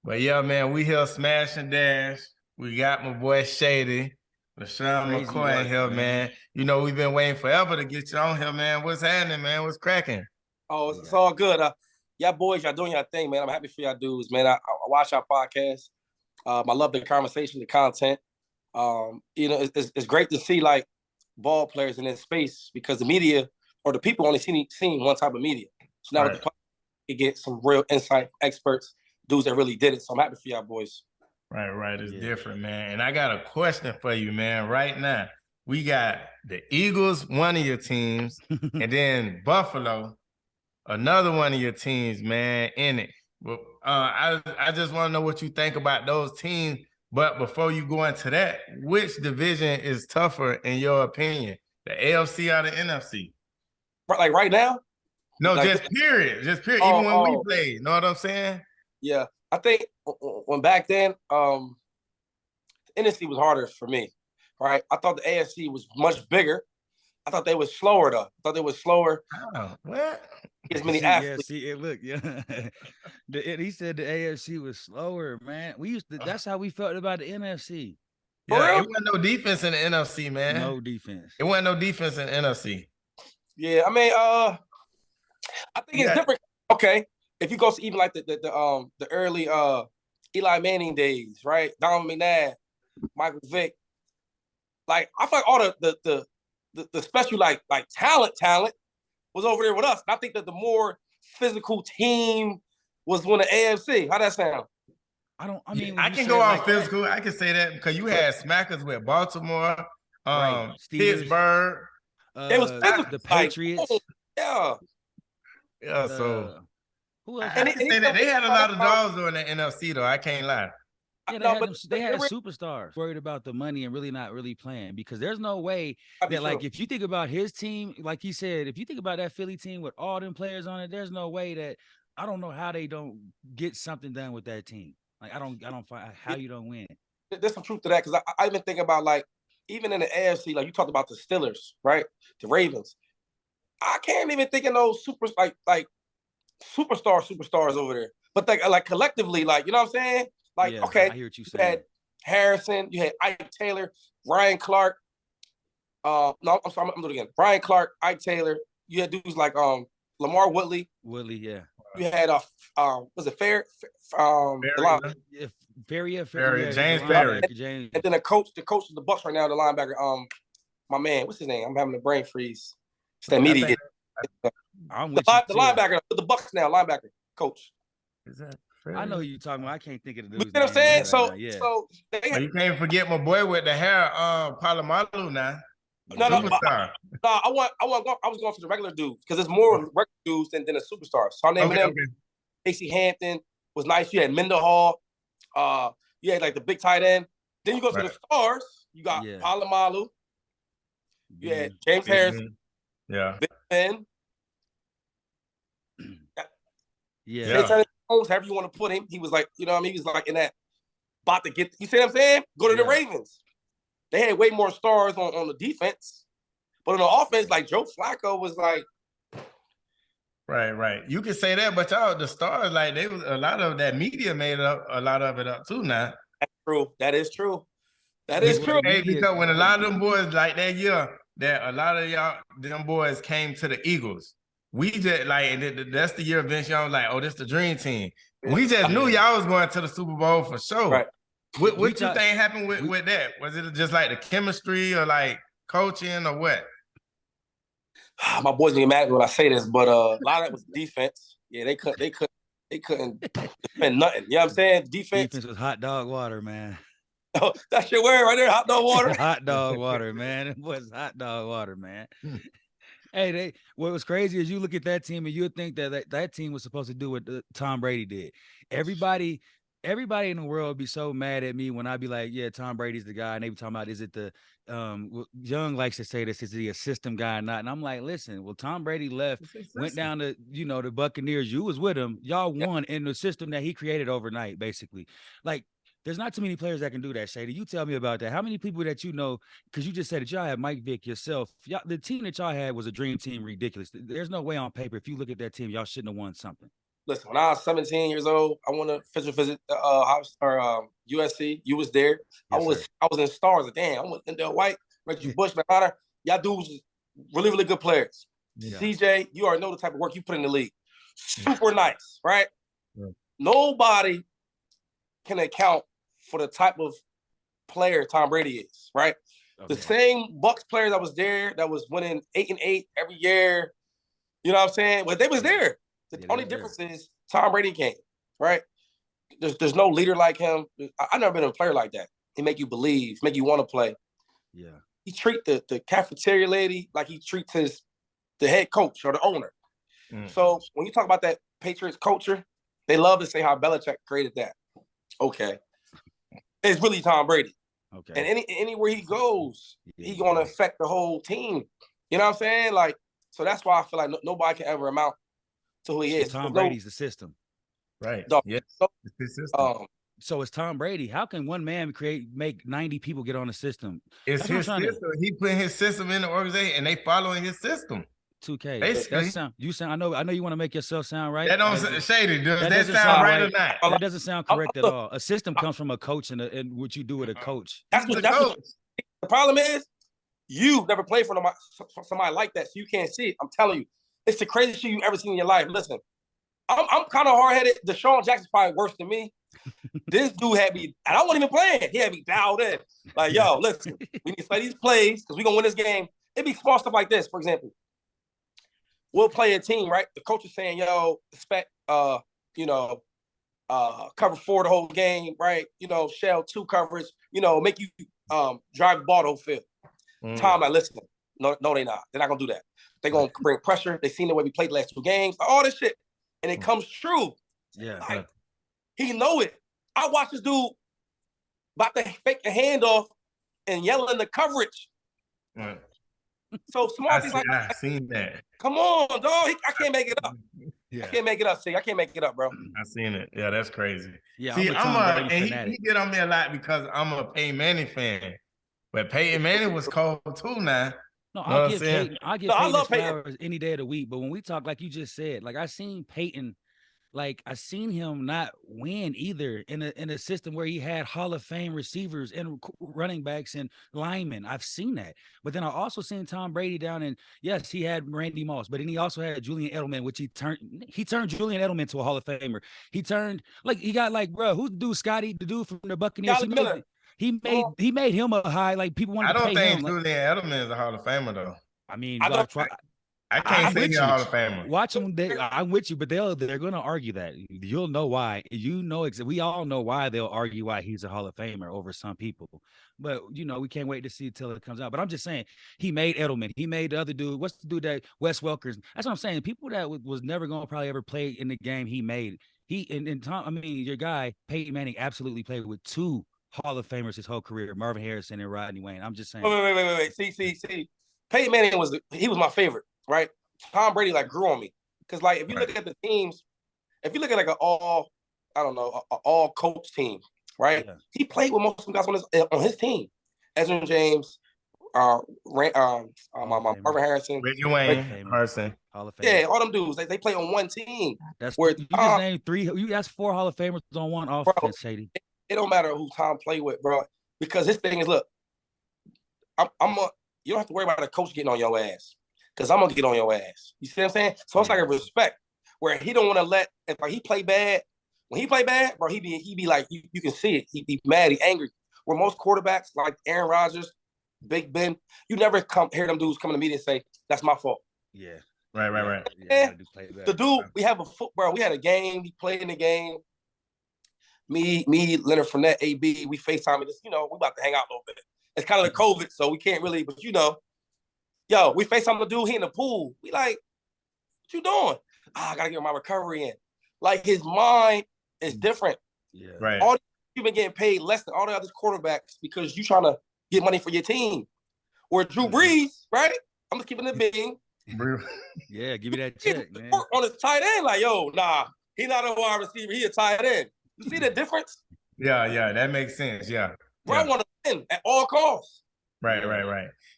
But yeah, man, we here smash and dash. We got my boy Shady, LeSean Crazy McCoy in work, here, man. man. You know, we've been waiting forever to get you on here, man. What's happening, man? What's cracking? Oh, it's all good. Y'all boys, y'all doing your thing, man. I'm happy for y'all dudes, man. I watch our podcast. I love the conversation, the content. It's great to see like ball players in this space because the media or the people only seen one type of media. So now Right. with the you get some real insight experts, dudes that really did it. So I'm happy for y'all boys. Right. It's different, man. And I got a question for you, man. Right now, we got the Eagles, one of your teams, and then Buffalo, another one of your teams, man, in it. Well, I just want to know what you think about those teams. But before you go into that, which division is tougher in your opinion? The AFC or the NFC? Like right now? No, like, just period. Just period. Even when we played, you know what I'm saying? Yeah. I think when back then, the NFC was harder for me. Right. I thought the AFC was much bigger. I thought they were slower though. I thought they were slower. Oh, what? As many athletes. He said the AFC was slower, man. That's how we felt about the NFC. Yeah, it wasn't no defense in the NFC, man. No defense. It wasn't no defense in the NFC. Yeah, I mean, I think it's different. Okay, if you go to even like the early Eli Manning days, right? Don McNabb, Michael Vick. Like I feel like all the special like talent was over there with us. And I think that the more physical team was when the AFC. How that sound? I can go off physical. I can say that because you had smackers with Baltimore, Pittsburgh. It was physical. The Patriots. Yeah. So who else? I can say that they had a lot of dogs during the NFC, though. I can't lie. Yeah, they had superstars worried about the money and really not really playing because there's no way that like if you think about his team, like he said, if you think about that Philly team with all them players on it, there's no way that I don't know how they don't get something done with that team. Like I don't find how you don't win. There's some truth to that because I even think about like even in the AFC, like you talked about the Steelers, right? The Ravens. I can't even think of those like superstars over there. But like collectively, like you know what I'm saying? Like, okay, I hear what you saying. You had Harrison, you had Ike Taylor, Ryan Clark. No, I'm sorry, I'm doing it again. Ryan Clark, Ike Taylor. You had dudes like Lamar Woodley. Yeah. You had was it Fair? James Ferry. And then the coach of the Bucks right now, the linebacker. My man, what's his name? I'm having a brain freeze. It's that media. I'm with the linebacker, the Bucks now, linebacker coach. Is that? I know who you're talking about. I can't think of the dude's name. You know what I'm saying? Right so you can't forget my boy with the hair, Palomalu now. No, I was going for the regular dudes because there's more regular dudes than the superstars. So I named them. Casey Hampton was nice. You had Mendenhall. You had like the big tight end. Then you go to the stars. You got Palomalu. You had James Harrison. Yeah. Big Ben. Yeah. However you want to put him, he was like, you know what I mean? He was like in that about to get, you see what I'm saying? Go to the Ravens. They had way more stars on the defense. But on the offense, like Joe Flacco was like. Right. You can say that, but y'all, the stars, like they was a lot of that media made up a lot of it up too now. That's true. That is true. Because when a lot of them boys like that year, that a lot of them boys came to the Eagles. We just like that's the year Vince Young was like, oh, this the dream team. We just knew y'all was going to the Super Bowl for sure. Right. What you think happened with that? Was it just like the chemistry or like coaching or what? My boys gonna get mad when I say this, but a lot of it was defense. Yeah, they couldn't defend nothing. You know what I'm saying? Defense was hot dog water, man. Oh, that's your word right there, hot dog water. Hot dog water, man. It was hot dog water, man. Hey, what was crazy is you look at that team and you would think that team was supposed to do what Tom Brady did. Everybody in the world would be so mad at me when I be like, yeah, Tom Brady's the guy. And they be talking about, is it the Young likes to say this, is he a system guy or not? And I'm like, listen, well, Tom Brady left, went down to, the Buccaneers. You was with him. Y'all won in the system that he created overnight, basically. Like, there's not too many players that can do that, Shady. You tell me about that. How many people that you know, because you just said that y'all had Mike Vick yourself. The team that y'all had was a dream team, ridiculous. There's no way on paper, if you look at that team, y'all shouldn't have won something. listen, when I was 17 years old, I want to official visit USC. You was there. Yes, I was in stars. Damn, I was in there White, Reggie Bush, McConnor. Y'all dudes really, really good players. Yeah. CJ, you already know the type of work you put in the league. Super nice, right? Yeah. Nobody can account for the type of player Tom Brady is, right? Okay. The same Bucks players that was there that was winning 8-8 every year. You know what I'm saying? But they was there. The only difference is Tom Brady came, right? There's no leader like him. I've never been a player like that. He make you believe, make you want to play. Yeah. He treat the cafeteria lady like he treats the head coach or the owner. Mm. So when you talk about that Patriots culture, they love to say how Belichick created that. Okay. It's really Tom Brady. Okay. And anywhere he goes, he's going to affect the whole team. You know what I'm saying? Like, so that's why I feel like nobody can ever amount to who he is. Tom Brady's the system. Right. Yes. So it's Tom Brady. How can one man make 90 people get on the system? It's his system. He put his system in the organization, and they following his system. 2K. I know you want to make yourself sound right. That don't shady. Does that sound right or not? That doesn't sound correct at all. A system comes from a coach and what you do with a coach. That's what the problem is. You never played for somebody like that, so you can't see it. I'm telling you, it's the craziest shit you ever seen in your life. Listen, I'm kind of hard-headed. Deshaun Jackson's probably worse than me. This dude had me, and I wasn't even playing. He had me dialed in. Like, yo, listen, we need to play these plays because we're going to win this game. It'd be small stuff like this, for example. We'll play a team, right? The coach is saying, yo, expect, cover 4 the whole game, right? Shell 2 coverage, make you drive the ball the whole field. Tom, like, listen, no, they're not. They're not going to do that. They're going to bring pressure. They've seen the way we played the last 2 games, all this shit. And it comes true. Yeah. Like, he know it. I watched this dude about to fake a handoff and yelling the coverage. Right. So small things like I've seen that. Come on, dog. I can't make it up. Yeah. I can't make it up. See, I can't make it up, bro. I seen it. Yeah, that's crazy. Yeah, see, he get on me a lot because I'm a Peyton Manning fan. But Peyton Manning was cold too now. No, I'll give Peyton his flowers any day of the week. But when we talk, like you just said, like I seen Peyton, like I seen him not win either in a system where he had Hall of Fame receivers and running backs and linemen. I've seen that. But then I also seen Tom Brady down in, yes, he had Randy Moss, but then he also had Julian Edelman, which he turned Julian Edelman to a Hall of Famer. He got like, bro, who's the dude, Scotty, the dude from the Buccaneers? He made him a high, like people wanted to pay him. I don't think Julian Edelman is a Hall of Famer though. I mean, I can't say he's a Hall of Famer. Watch them. I'm with you, but they're going to argue that. You'll know why. We all know why they'll argue why he's a Hall of Famer over some people. But we can't wait to see until it comes out. But I'm just saying, he made Edelman. He made the other dude. What's the dude that Wes Welkers? That's what I'm saying. People that was never going to probably ever play in the game he made. Your guy Peyton Manning absolutely played with 2 Hall of Famers his whole career, Marvin Harrison and Rodney Wayne. I'm just saying. Wait. See. Peyton Manning was my favorite, right? Tom Brady grew on me because if you look at the teams, if you look at an all coach team, right? Yeah. He played with most of the guys on his team. Ezra James, Marvin Harrison, Reggie Wayne, Harrison. Hall of Fame. Yeah, all them dudes. They play on one team. That's where you just named 3. That's 4 Hall of Famers on one offense, Shady. It don't matter who Tom played with, bro, because his thing is, look, you don't have to worry about a coach getting on your ass, because I'm gonna get on your ass. You see what I'm saying? So it's like a respect where he don't want to let if he play bad. When he play bad, bro, he be like you can see it. He be mad, he angry. Where most quarterbacks like Aaron Rodgers, Big Ben, you never hear them dudes come to the meeting and say that's my fault. Yeah, right. Yeah, the dude, we have we had a game. He played in the game. Me, Leonard Fournette, AB, we FaceTime this. We about to hang out a little bit. It's kind of the COVID, so we can't really, but yo, we FaceTime the dude, he in the pool. We like, what you doing? I gotta get my recovery in. Like his mind is different. Yeah. Right. You've been getting paid less than all the other quarterbacks because you trying to get money for your team. Or Drew Brees, right? I'm just keeping it big. Yeah, give me that check, man. On his tight end, like, yo, nah, he not a wide receiver, he a tight end. You see the difference? Yeah, that makes sense. Yeah. Bro, I want to win at all costs. Right.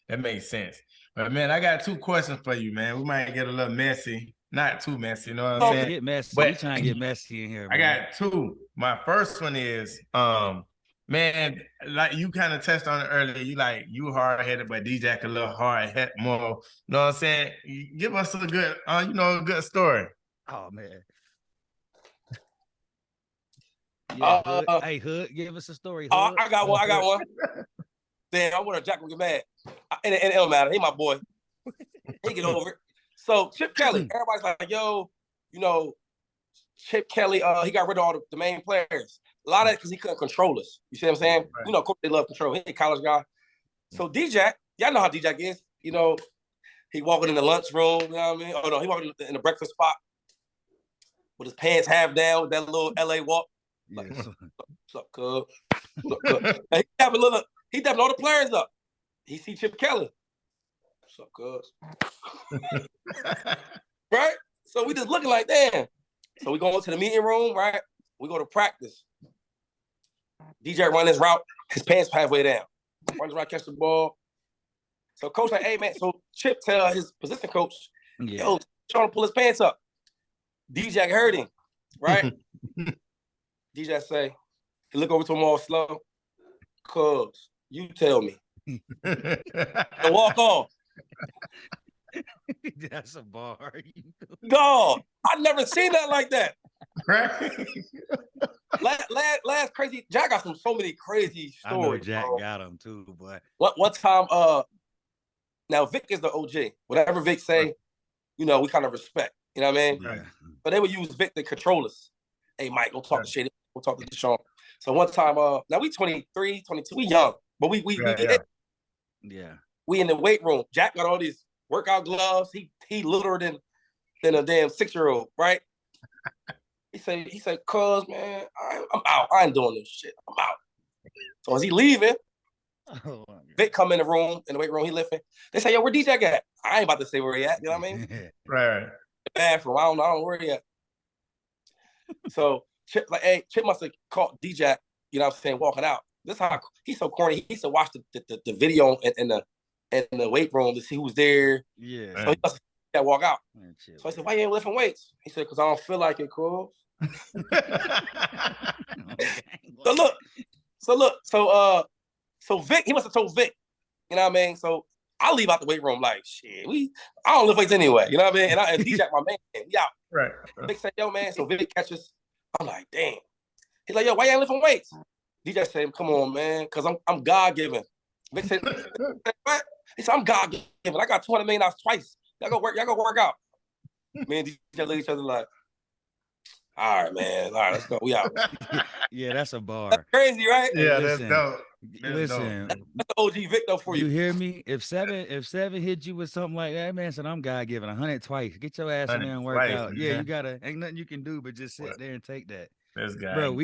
That makes sense. But man, I got 2 questions for you, man. We might get a little messy. not too messy. You know what I'm Yeah, saying? get messy. But We trying to get messy in here, I man. got two. My first one is, man, like you kind of touched on it earlier. You hard headed, but DJ a little hard head more. You know what I'm saying? Give us a good, a good story. Oh man. Yeah, Hood. Hey, Hood, give us a story. Hood. I got one. Damn, I want to Jack will get mad. And it don't matter. He my boy. He get over it. So Chip Kelly, everybody's like, yo, Chip Kelly, he got rid of all the main players. A lot of it because he couldn't control us. You see what I'm saying? Right. Of course they love control. He's a college guy. So DJ, y'all know how DJ is. He walking in the lunchroom, you know what I mean? Oh no, he walking in the breakfast spot with his pants half down with that little LA walk. Like, what's up, cuz? He dapping all the players up. He see Chip Kelly. What's up, cuz? Right? So we just looking like, damn. So we go into the meeting room, right? We go to practice. DJ run his route, his pants halfway down. Runs around, catch the ball. So coach like, hey man, so Chip tell his position coach, yo, trying to pull his pants up. DJ heard him, right? DJ say, he look over to him all slow. Cuz, you tell me. And walk off. That's a bar. Dog, I never seen that like that. Right. Last crazy. Jack got so many crazy stories. I know Jack got them too, but one time, now Vic is the OG. Whatever Vic say, we kind of respect. You know what I mean? Yeah. But they would use Vic to control us. Hey, Mike, don't talk to shit. We'll talk to Deshaun. So one time, now we 23, 22, we young, but we in the weight room. Jack got all these workout gloves. He littler than a damn 6-year-old, right? He said, cuz, man, I'm out. I ain't doing this shit. I'm out. So as he leaving, Vic come in the weight room, he lifting. They say, yo, where DJ at? I ain't about to say where he at. You know what I mean? Right. The bathroom. I don't know where he at. So Chip must have caught DJ, you know what I'm saying, walking out. This is how he's so corny. He used to watch the video in the weight room to see who's there. Yeah. So he must have walk out. So I said, why you ain't lifting weights? He said, because I don't feel like it, cool. So Vic, he must have told Vic, you know what I mean? So I leave out the weight room like, shit, I don't lift weights anyway, you know what I mean? And DJ, my man, we out. Right. Vic said, yo, man, so Vic catches. I'm like, damn. He's like, yo, why you ain't lifting weights? DJ said, come on, man, because I'm God-given. Vic said, what? He said, I'm God-given. I got $200 million twice. Y'all go work out. Me and DJ look at each other like, all right, man. All right, let's go. We out. Yeah, that's a bar. That's crazy, right? Yeah, that's dope. Listen, that's the OG Vic though for you. You hear me? If seven hit you with something like that, man said, I'm God given 100 twice. Get your ass in there and work out. Man. Yeah, you gotta. Ain't nothing you can do but just sit there and take that. This guy, bro.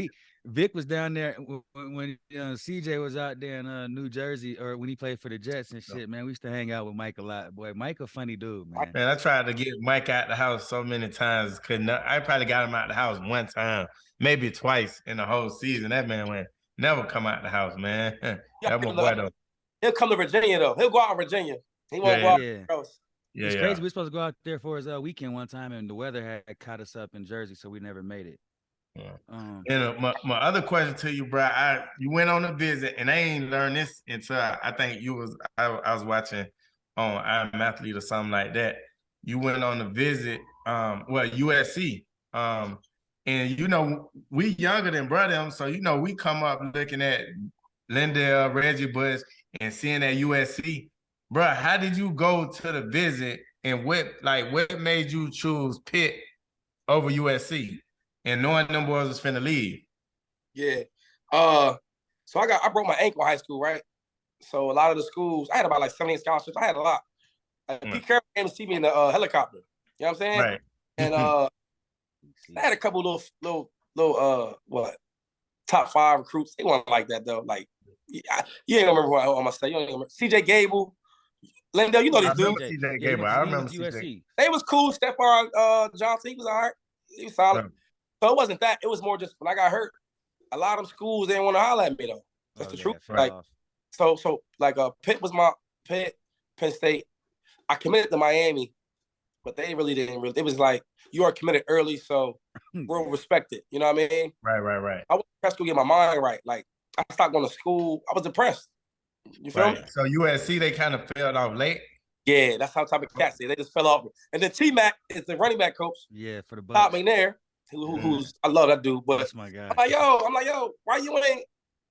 Vic was down there when CJ was out there in New Jersey, or when he played for the Jets and shit. Man, we used to hang out with Mike a lot. Boy, Mike a funny dude, man. Man, I tried to get Mike out the house so many times. I probably got him out the house one time, maybe twice in the whole season. That man went never come out the house, man. That boy though. He'll come to Virginia though. He'll go out in Virginia. He won't go out else. Yeah, it's crazy. We were supposed to go out there for his weekend one time, and the weather had caught us up in Jersey, so we never made it. Yeah. And my other question to you, bro, you went on a visit, and I ain't learned this until I think I was watching on I'm Athlete or something like that. You went on a visit, USC, and we younger than brother, so we come up looking at Lindell, Reggie Bush, and seeing that USC, bro. How did you go to the visit, and what made you choose Pitt over USC? And knowing them boys was finna leave. Yeah. So I broke my ankle in high school, right? So a lot of the schools, I had about like 17 scholarships. I had a lot. Pete Carroll came to see me in the helicopter. You know what I'm saying? Right. And I had a couple little top 5 recruits. They weren't like that though. Like you ain't gonna remember who I'm gonna say. You don't remember CJ Gable, Lindell. You know these dudes. CJ Gable. I remember CJ. They was cool. Stephon Johnson. He was all right. He was solid. Yeah. So it wasn't that. It was more just when I got hurt, a lot of them schools didn't want to holler at me though. That's the truth. Like so Pitt was my Penn State. I committed to Miami but they really didn't really. It was like you are committed early, so we'll respect it. You know what I mean? Right. I went to prep school to get my mind right. Like I stopped going to school. I was depressed. You feel me? So USC, they kind of failed off late. Yeah, that's how type of cats they just fell off. And then T-Mac is the running back coach. Yeah, for the Bucs. Top McNair, who's I love that dude, but that's my guy. I'm like, yo, why you ain't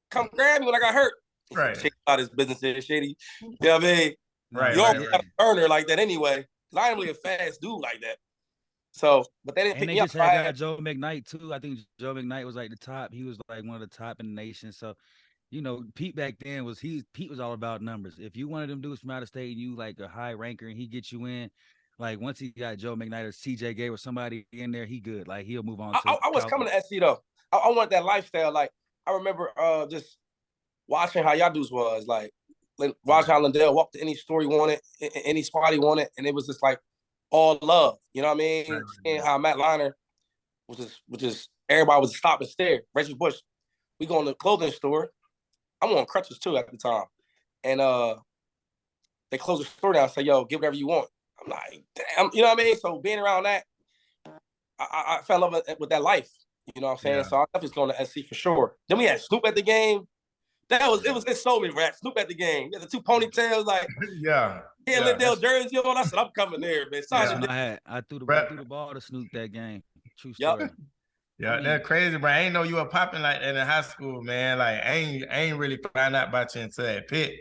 come grab me when I got hurt? Right. Shady about his business there, shady. You know what I mean? Right. You always got a burner like that anyway. Cause I ain't really a fast dude like that. So, but they didn't pick me up. And they just had Joe McKnight too. I think Joe McKnight was like the top. He was like one of the top in the nation. So, you know, Pete back then Pete was all about numbers. If you wanted them dudes from out of state, you like a high ranker, and he gets you in. Like once he got Joe McKnight or CJ Gay or somebody in there, he good. Like he'll move on. I was coming to SC though. I want that lifestyle. Like I remember just watching how y'all dudes was like watching how Lindell walked to any store he wanted, any spot he wanted, and it was just like all love. You know what I mean? Right. Seeing how Matt Liner was just everybody was stop and stare. Reggie Bush, we go in the clothing store. I'm on crutches too at the time. And they close the store down and say, yo, get whatever you want. I'm like, damn, you know what I mean? So being around that, I fell in love with that life. You know what I'm saying? Yeah. So I definitely going to SC for sure. Then we had Snoop at the game. It sold me, right? Snoop at the game. The two ponytails, like Lindell jersey on. I said, I'm coming there, man. Sorry, I threw the ball to Snoop that game. True story. Yeah, that's crazy, bro. I ain't know you were popping like that in high school, man. Like I ain't really find out about you until that Pitt.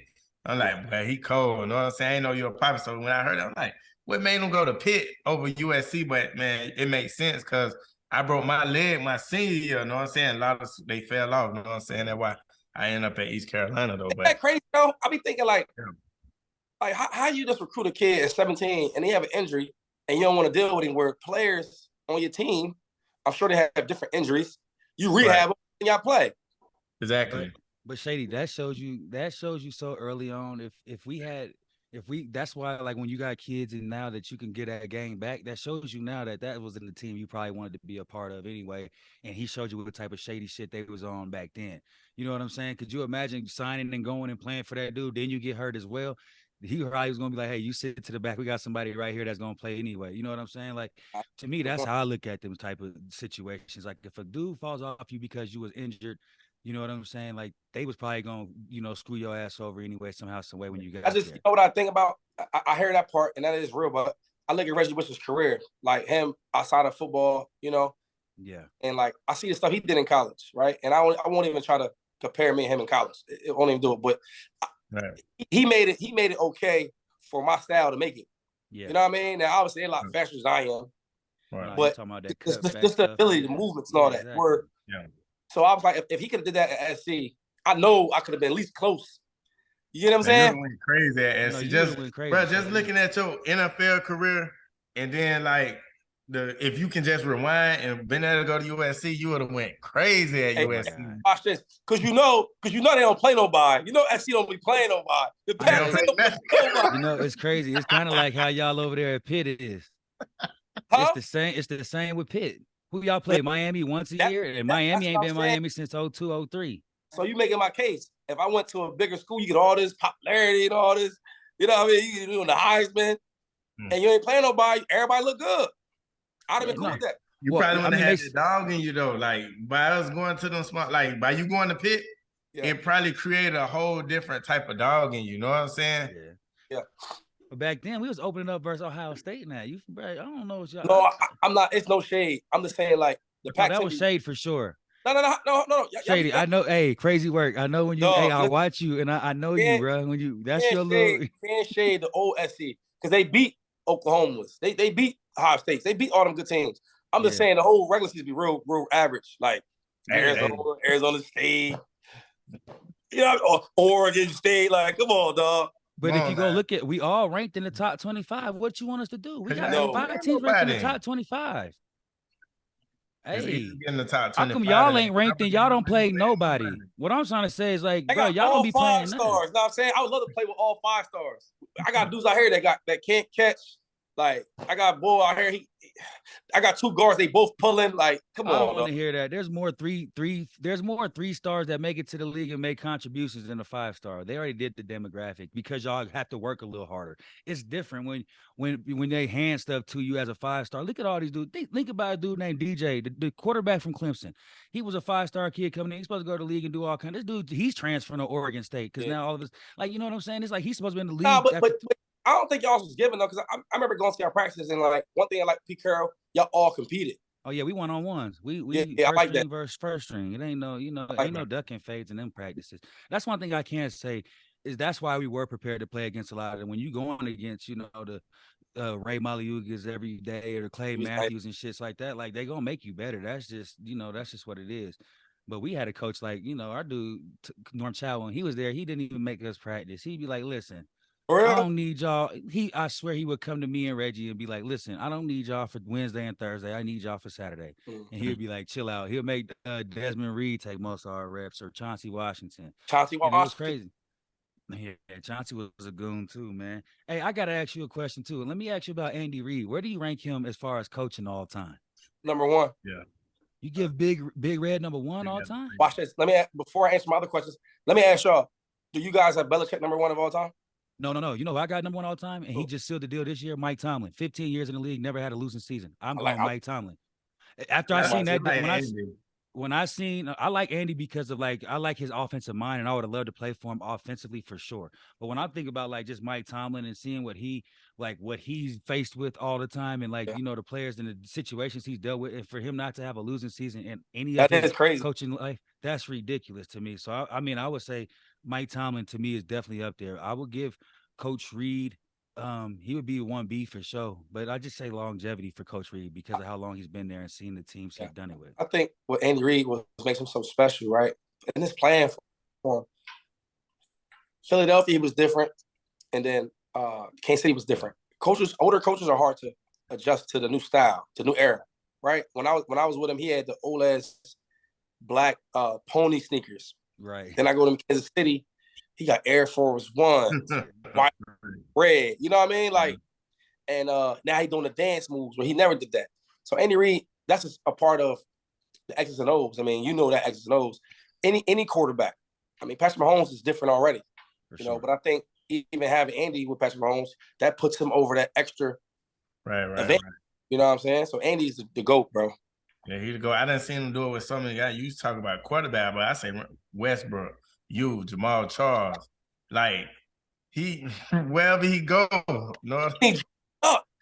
I'm like, boy, he cold. You know what I'm saying? I ain't know you were popping. So when I heard it, I'm like, what made him go to Pitt over USC? But man, it makes sense because I broke my leg my senior year. You know what I'm saying? A lot of they fell off. You know what I'm saying? That's why I ended up at East Carolina though. But that crazy though. I be thinking like how you just recruit a kid at 17 and they have an injury and you don't want to deal with him. Where players on your team, I'm sure they have different injuries. You rehab them and y'all play. Exactly. But Shady, that shows you so early on. That's why like when you got kids and now that you can get that game back, that shows you now that was in the team you probably wanted to be a part of anyway. And he showed you what type of shady shit they was on back then. You know what I'm saying? Could you imagine signing and going and playing for that dude? Then you get hurt as well. He probably was gonna be like, hey, you sit to the back. We got somebody right here that's gonna play anyway. You know what I'm saying? Like to me, that's how I look at them type of situations. Like if a dude falls off you because you was injured, you know what I'm saying? Like they was probably gonna, screw your ass over anyway, somehow, some way when you got there. You know what I think about? I hear that part, and that is real. But I look at Reggie Bush's career, like him outside of football, Yeah. And like I see the stuff he did in college, right? And I won't even try to compare me and him in college. It won't even do it. But he made it okay for my style to make it. Yeah. You know what I mean? Now obviously they're a lot faster than I am. Right. But just the ability, the movements and all that. Exactly. So I was like, if he could have did that at SC, I know I could have been at least close. You know what I'm saying? You went crazy at SC. Just looking at your NFL career, and then like if you can just rewind and been able to go to USC, you would have went crazy at USC. Watch this, because you know they don't play nobody. You know SC don't be playing nobody. The Patriots don't play nobody. It's crazy. It's kind of like how y'all over there at Pitt is. It's the same. It's the same with Pitt. Who y'all play? Miami once a year, and Miami ain't been Miami since 02, 03. So you making my case. If I went to a bigger school, you get all this popularity and all this, you know what I mean? You doing the Heisman, and you ain't playing nobody. Everybody look good. I'd have been cool with that. You probably would have had the dog in you though. Like by us going to them smart, like by you going to Pitt, it probably created a whole different type of dog in you. You know what I'm saying? Yeah. But back then we was opening up versus Ohio State. Now I don't know what y'all. No, I'm not. It's no shade. I'm just saying like the Pac-10. That was shade for sure. No. Shady, I know. Hey, crazy work. I know when you. I watch you, and I know you, bro. When you, that's your little. Can't shade the old SC because they beat Oklahoma's. They beat Ohio State. They beat all them good teams. I'm just saying the whole regular season be real average. Like Arizona State, or Oregon State. Like, come on, dog. But if you go look at, we all ranked in the top 25. What you want us to do? We got 5 teams ranked in the top 25. Hey, in the top 25. How come y'all ain't ranked and y'all don't play nobody? What I'm trying to say is like, bro, y'all don't be playing stars. You know what I'm saying? I would love to play with all 5 stars. I got dudes out here that can't catch. Like I got a boy out here. I got 2 guards. They both pulling. Like, come I don't on. want to hear that. There's more three stars that make it to the league and make contributions than a 5-star. They already did the demographic because y'all have to work a little harder. It's different when they hand stuff to you as a 5-star. Look at all these dudes. Think about a dude named DJ, the quarterback from Clemson. He was a 5-star kid coming in. He's supposed to go to the league and do all kinds. This dude, he's transferring to Oregon State because now all of us, like, you know what I'm saying? It's like he's supposed to be in the league. No, but I don't think y'all was giving though, because I remember going to our practices and like one thing I like Pete Carroll, y'all all competed. Oh yeah, we 1-on-1s. We I first like string that. versus first string. It ain't no, ain't no ducking fades in them practices. That's one thing I can't say is that's why we were prepared to play against a lot of them. When you going against, the Ray Maliugas every day or Clay Matthews and shits like that, like they gonna make you better. That's just, that's just what it is. But we had a coach like, our dude Norm Chow, when he was there, he didn't even make us practice. He'd be like, listen. I don't need y'all. I swear he would come to me and Reggie and be like, listen, I don't need y'all for Wednesday and Thursday. I need y'all for Saturday. And he'd be like, chill out. He'll make Desmond Reed take most of our reps or Chauncey Washington. And it was crazy. Yeah, Chauncey was a goon too, man. Hey, I got to ask you a question too. Let me ask you about Andy Reid. Where do you rank him as far as coaching all time? Number 1. Yeah. You give Big Red number 1 all time? Watch this. Before I answer my other questions, let me ask y'all, do you guys have Belichick number 1 of all time? No. You know, I got number 1 all time, and he just sealed the deal this year. Mike Tomlin, 15 years in the league, never had a losing season. I'm going Mike Tomlin. After I seen that, I like Andy because of I like his offensive mind, and I would have loved to play for him offensively for sure. But when I think about just Mike Tomlin and seeing what he's faced with all the time, and the players and the situations he's dealt with, and for him not to have a losing season in any of his coaching life, that's ridiculous to me. So I would say Mike Tomlin to me is definitely up there. I would give Coach Reid. He would be 1B for sure, but I just say longevity for Coach Reid because of how long he's been there and seeing the teams he's done it with. I think what Andy Reid makes him so special, right? And his plan for him. Philadelphia, he was different, and then Kansas City was different. Older coaches are hard to adjust to the new style, to the new era, right? When I was with him, he had the old ass black pony sneakers. Right. Then I go to Kansas City, he got Air Force One, white, red. You know what I mean? And now he's doing the dance moves where he never did that. So Andy Reid, that's just a part of the X's and O's. I mean, that X's and O's. Any quarterback. I mean, Patrick Mahomes is different already. But I think even having Andy with Patrick Mahomes, that puts him over that extra event. You know what I'm saying? So Andy's the GOAT, bro. Yeah, he's the GOAT. I didn't see him do it with so many guys. You talk about quarterback, but I say Westbrook, Jamal Charles. He wherever he go,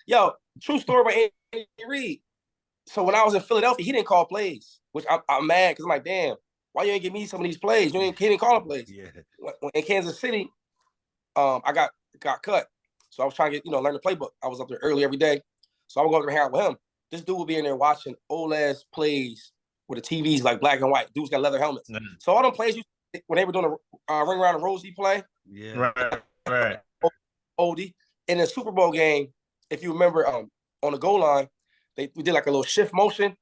Yo, true story about Andy Reid. So when I was in Philadelphia, he didn't call plays, which I'm mad because I'm like, damn, why you ain't give me some of these plays? He didn't call the plays. Yeah. In Kansas City, I got cut. So I was trying to get, learn the playbook. I was up there early every day. So I would go up there and hang out with him. This dude would be in there watching old ass plays with the TVs like black and white. Dudes got leather helmets. Mm-hmm. So all them plays when they were doing the ring around the rosy play. Yeah. Right. Oldie. In the Super Bowl game, if you remember, on the goal line, we did like a little shift motion,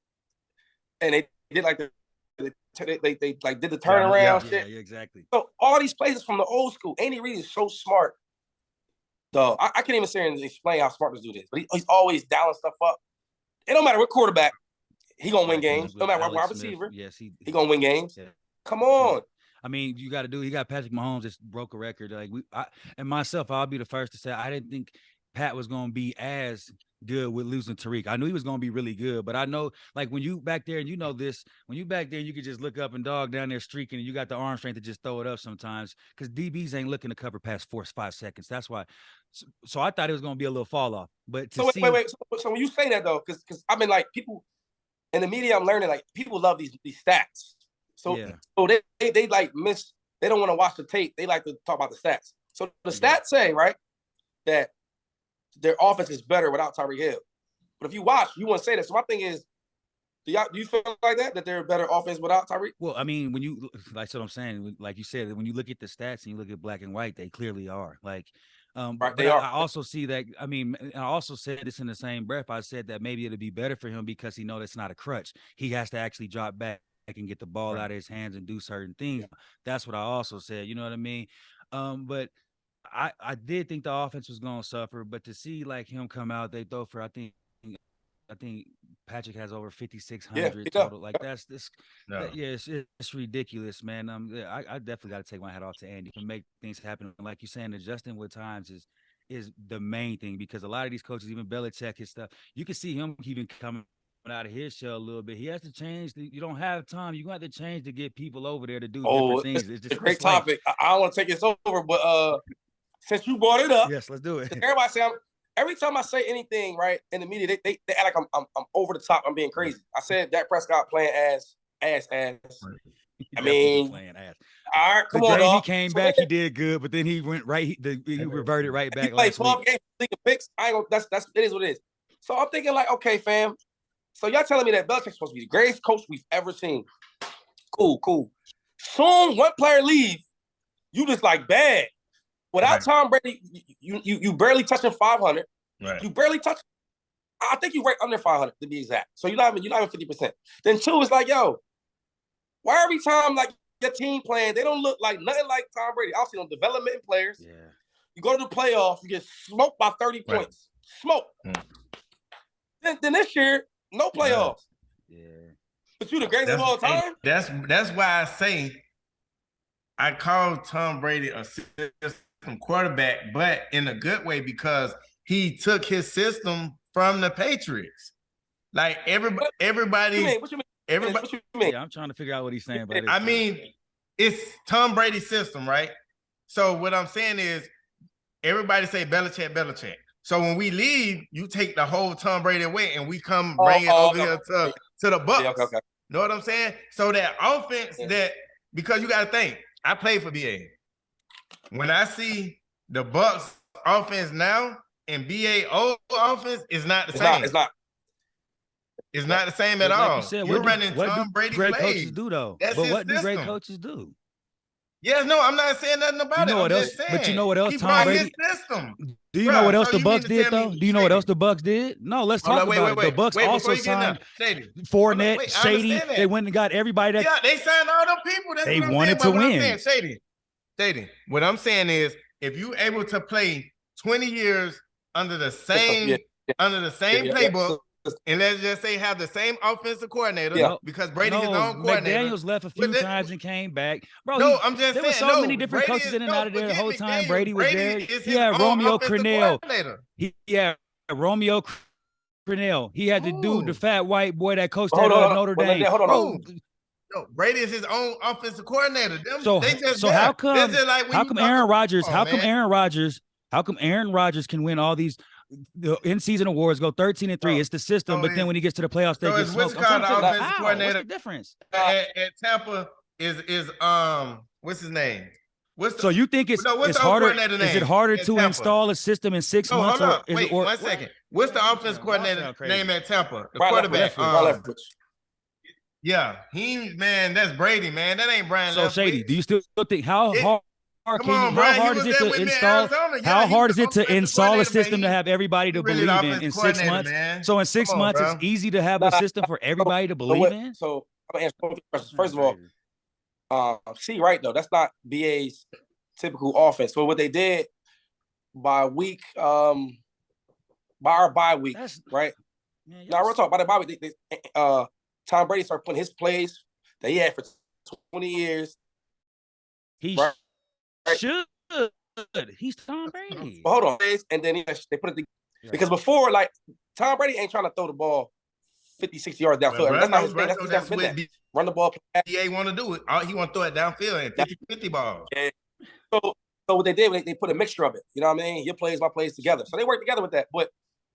and they did they did the turnaround shit. Yeah, exactly. So all these plays from the old school. Andy Reid is so smart. Dog, I can't even sit here and explain how smart this dude is, but he's always dialing stuff up. It don't matter what quarterback, he gonna win games. No matter what wide receiver, yes, he gonna win games. Yeah. Come on. I mean, you got to do. He got Patrick Mahomes just broke a record. And myself, I'll be the first to say I didn't think Pat was gonna be as good with losing Tariq. I knew he was gonna be really good, but I know when you back there and when you back there, you could just look up and dog down there streaking, and you got the arm strength to just throw it up sometimes because DBs ain't looking to cover past 4 or 5 seconds. That's why. So I thought it was gonna be a little fall off. But wait. So when you say that though, because I've been people in the media, I'm learning people love these stats. So they miss. They don't want to watch the tape. They like to talk about the stats. So the stats say that their offense is better without Tyreek Hill. But if you watch, you wouldn't say that. So my thing is, do you feel like that they're a better offense without Tyreek? Well, I mean, when you that's what I'm saying. Like you said, when you look at the stats and you look at black and white, they clearly are. Right, but I also see that. I mean, I also said this in the same breath. I said that maybe it'll be better for him because he knows it's not a crutch. He has to actually drop back and get the ball out of his hands and do certain things. Yeah. That's what I also said. You know what I mean? But I did think the offense was going to suffer, but to see him come out, they throw for, I think, I think Patrick has over 5,600 Yeah, total. Like that's this. No. Yeah, it's ridiculous, man. I definitely got to take my hat off to Andy for make things happen. Like you're saying, adjusting with times is the main thing because a lot of these coaches, even Belichick, his stuff, you can see him even coming out of his shell a little bit. He has to change. You don't have time. You're going to have to change to get people over there to do different things. It's just a great topic. I don't want to take this over, but since you brought it up, yes, let's do it. Everybody say every time I say anything right in the media, they act like I'm over the top. I'm being crazy. I said Dak Prescott playing ass. I mean, playing ass. All right, come on. He came back. He did good, but then he went right. He reverted right back. He played 12 games, league of picks. I ain't gonna. That's it is what it is. So I'm thinking like, okay, fam. So y'all telling me that Belichick's supposed to be the greatest coach we've ever seen? Cool. Soon, one player leave, you just like bad. Without Tom Brady, you barely touching 500. Right. You barely touch. I think you right under 500 to be exact. So you're not even 50%. Then two is like, yo, why every time like your team playing, they don't look like nothing like Tom Brady? I've seen them development players. Yeah. You go to the playoffs, you get smoked by 30 points. Smoke. Then this year, no playoffs. Yeah. But you the greatest of all time? That's why I say I call Tom Brady a system quarterback, but in a good way because he took his system from the Patriots. Like everybody. What you mean? Yeah, I'm trying to figure out what he's saying. But I mean, it's Tom Brady's system, right? So what I'm saying is, everybody say Belichick. So when we leave, you take the whole Tom Brady away, and we come bring it over here to the Bucs. Yeah, okay. Know what I'm saying? So that offense because you got to think, I played for BA. When I see the Bucs offense now and BA old offense is not the same. It's not the same at all. You said, You're running Tom Brady great plays. coaches do though. That's but what do system. great coaches do? Yes, no, I'm not saying nothing about I'm just saying. But you know what else Tom Brady? System. Do you know what else the Bucs did though? Do you know what else the Bucs did? No, let's talk about it. The Bucs also signed Fournette, Shady. They went and got everybody that. Yeah, they signed all them people. That's they what I'm wanted saying. to win. Shady. What I'm saying is, if you able to play 20 years under the same playbook. And let's just say have the same offensive coordinator because Brady's his own coordinator. McDaniels left a few times and came back. Bro, I'm just saying. There were so many different coaches in and out of there the whole time. Brady was there. He had Romeo Crennel. Romeo Crennel. He had the dude, the fat white boy that coached at Notre Dame. Hold on. No, Brady is his own offensive coordinator. How come Aaron Rodgers? How come Aaron Rodgers can win all these in-season awards, go 13-3? It's the system, but then when he gets to the playoffs, they get smoked. What's the difference? At Tampa is what's his name? So you think it's harder? Is it harder to install a system in 6 months? Hold on. Wait 1 second. What's the offensive coordinator name at Tampa? The quarterback. Yeah, that's Brady, man. That ain't Brian. So Shady, do you still think how hard is it to install? How hard is it to install a system to have everybody to believe in 6 months? Man. So in 6 months, it's easy to have a system for everybody to believe in. So I'm gonna answer both questions. First of all, right though, that's not BA's typical offense. So what they did by our bye week, right? Now we're talking about the bye week. Tom Brady started putting his plays that he had for 20 years. He should. He's Tom Brady. Well, hold on. And then they put it together. Because before, like, Tom Brady ain't trying to throw the ball 50, 60 yards downfield. That's not his thing. That's been that. Run the ball. He ain't want to do it. He want to throw it downfield and 50 balls. Yeah. So what they did, they put a mixture of it. You know what I mean? Your plays, my plays together. So they work together with that. But